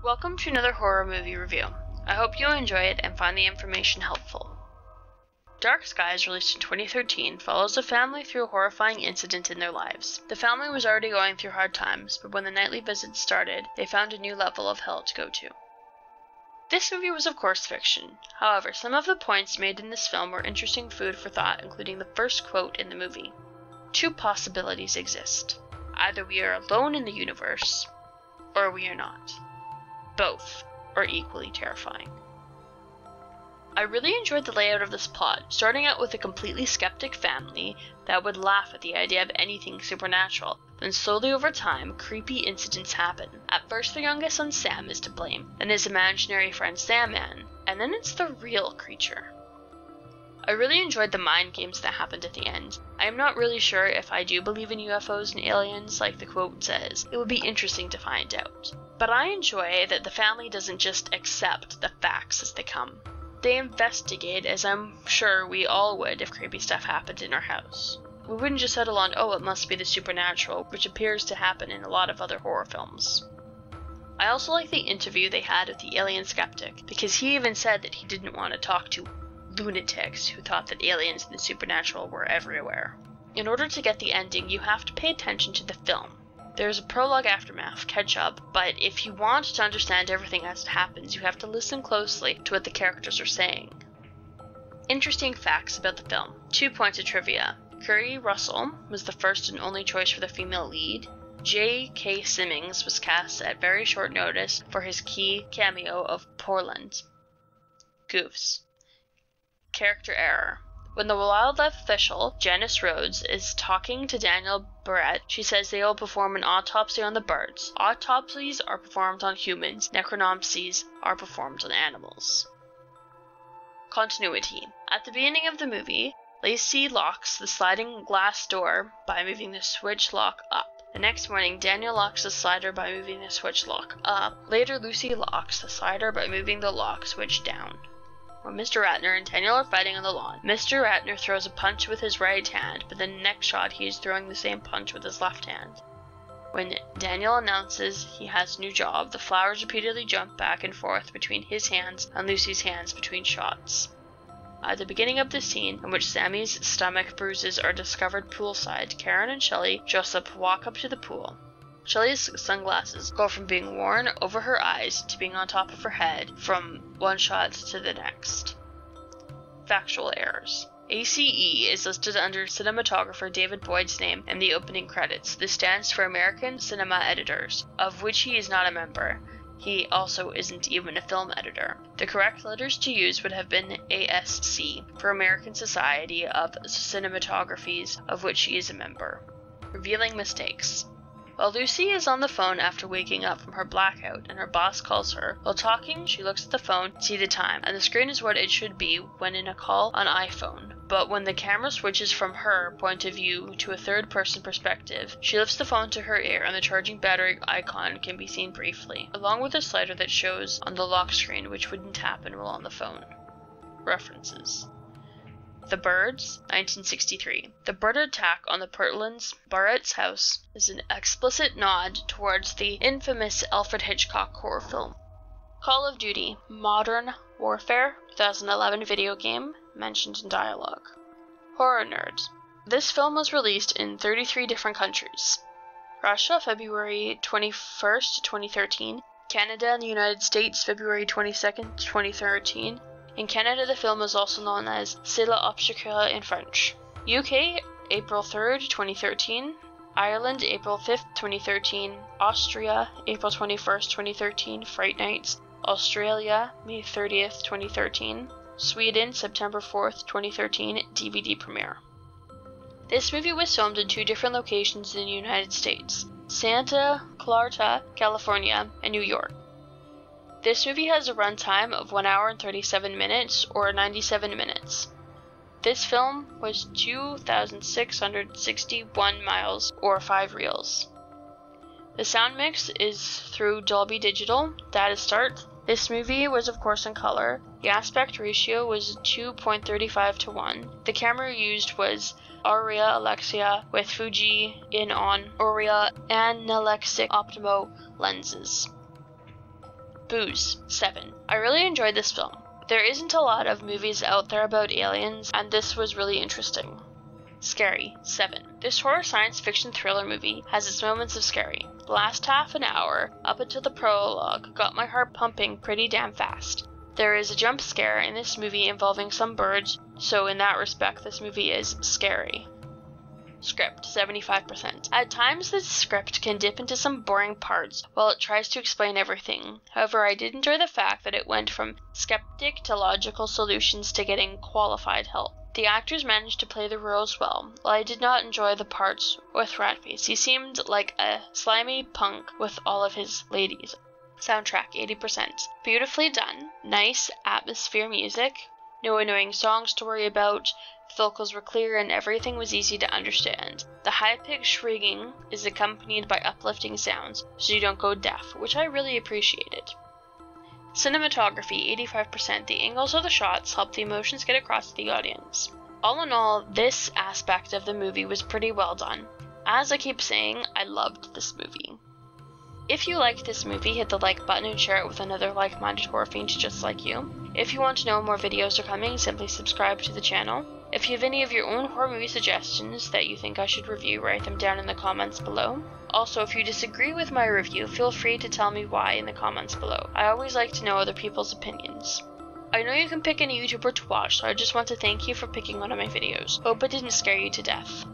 Welcome to another horror movie review. I hope you enjoy it and find the information helpful. Dark Skies, released in 2013, follows a family through a horrifying incident in their lives. The family was already going through hard times, but when the nightly visits started, they found a new level of hell to go to. This movie was of course fiction. However, some of the points made in this film were interesting food for thought, including the first quote in the movie. Two possibilities exist. Either we are alone in the universe, or we are not. Both are equally terrifying. I really enjoyed the layout of this plot, starting out with a completely skeptic family that would laugh at the idea of anything supernatural. Then slowly over time, creepy incidents happen. At first their youngest son Sam is to blame, then his imaginary friend Sandman, and then it's the real creature. I really enjoyed the mind games that happened at the end. I am not really sure if I do believe in UFOs and aliens like the quote says. It would be interesting to find out. But I enjoy that the family doesn't just accept the facts as they come. They investigate, as I'm sure we all would if creepy stuff happened in our house. We wouldn't just settle on, oh, it must be the supernatural, which appears to happen in a lot of other horror films. I also like the interview they had with the alien skeptic, because he even said that he didn't want to talk to lunatics who thought that aliens and the supernatural were everywhere. In order to get the ending, you have to pay attention to the film. There's a prologue aftermath, catch up, but if you want to understand everything as it happens, you have to listen closely to what the characters are saying. Interesting facts about the film. 2 points of trivia. Curry Russell was the first and only choice for the female lead. J.K. Simmons was cast at very short notice for his key cameo of Portland. Goofs. Character error. When the wildlife official, Janice Rhodes, is talking to Daniel Barrett, she says they will perform an autopsy on the birds. Autopsies are performed on humans, necromancies are performed on animals. Continuity. At the beginning of the movie, Lacey locks the sliding glass door by moving the switch lock up. The next morning, Daniel locks the slider by moving the switch lock up. Later, Lucy locks the slider by moving the lock switch down. When Mr. Ratner and Daniel are fighting on the lawn, Mr. Ratner throws a punch with his right hand, but in the next shot he is throwing the same punch with his left hand. When Daniel announces he has a new job, the flowers repeatedly jump back and forth between his hands and Lucy's hands between shots. At the beginning of the scene, in which Sammy's stomach bruises are discovered poolside, Karen and Shelley Joseph walk up to the pool. Shelley's sunglasses go from being worn over her eyes to being on top of her head from one shot to the next. Factual errors. ACE is listed under cinematographer David Boyd's name in the opening credits. This stands for American Cinema Editors, of which he is not a member. He also isn't even a film editor. The correct letters to use would have been ASC, for American Society of Cinematographies, of which he is a member. Revealing mistakes. While Lucy is on the phone after waking up from her blackout and her boss calls her, while talking she looks at the phone to see the time, and the screen is what it should be when in a call on iPhone. But when the camera switches from her point of view to a third-person perspective, she lifts the phone to her ear and the charging battery icon can be seen briefly, along with a slider that shows on the lock screen, which wouldn't happen while on the phone. References. The Birds, 1963. The bird attack on the Portland's Barrett's house is an explicit nod towards the infamous Alfred Hitchcock horror film. Call of Duty, Modern Warfare, 2011 video game, mentioned in dialogue. Horror Nerds. This film was released in 33 different countries. Russia, February 21st, 2013. Canada and the United States, February 22nd, 2013. In Canada, the film is also known as C'est l'Obscur in French. UK, April 3rd, 2013. Ireland, April 5th, 2013. Austria, April 21st, 2013. Fright Nights. Australia, May 30th, 2013. Sweden, September 4th, 2013. DVD premiere. This movie was filmed in 2 different locations in the United States: Santa Clarita, California, and New York. This movie has a runtime of 1 hour and 37 minutes, or 97 minutes. This film was 2,661 miles, or 5 reels. The sound mix is through Dolby Digital. Data start. This movie was of course in color. The aspect ratio was 2.35 to 1. The camera used was Arri Alexia with Fuj-in-on Alura and Ange-ni-eux optimo lenses. Booze, 7. I really enjoyed this film. There isn't a lot of movies out there about aliens, and this was really interesting. Scary, 7. This horror science fiction thriller movie has its moments of scary. The last half an hour, up until the prologue, got my heart pumping pretty damn fast. There is a jump scare in this movie involving some birds, so in that respect this movie is scary. Script, 75%. At times the script can dip into some boring parts while it tries to explain everything. However, I did enjoy the fact that it went from skeptic to logical solutions to getting qualified help. The actors managed to play the roles well, while I did not enjoy the parts with Ratface. He seemed like a slimy punk with all of his ladies. Soundtrack, 80%. Beautifully done, nice atmosphere music, no annoying songs to worry about, the vocals were clear and everything was easy to understand. The high-pitched shrieking is accompanied by uplifting sounds, so you don't go deaf, which I really appreciated. Cinematography, 85%. The angles of the shots help the emotions get across to the audience. All in all, this aspect of the movie was pretty well done. As I keep saying, I loved this movie. If you liked this movie, hit the like button and share it with another like-minded horror fiend just like you. If you want to know more videos are coming, simply subscribe to the channel. If you have any of your own horror movie suggestions that you think I should review, write them down in the comments below. Also, if you disagree with my review, feel free to tell me why in the comments below. I always like to know other people's opinions. I know you can pick any YouTuber to watch, so I just want to thank you for picking one of my videos. Hope it didn't scare you to death.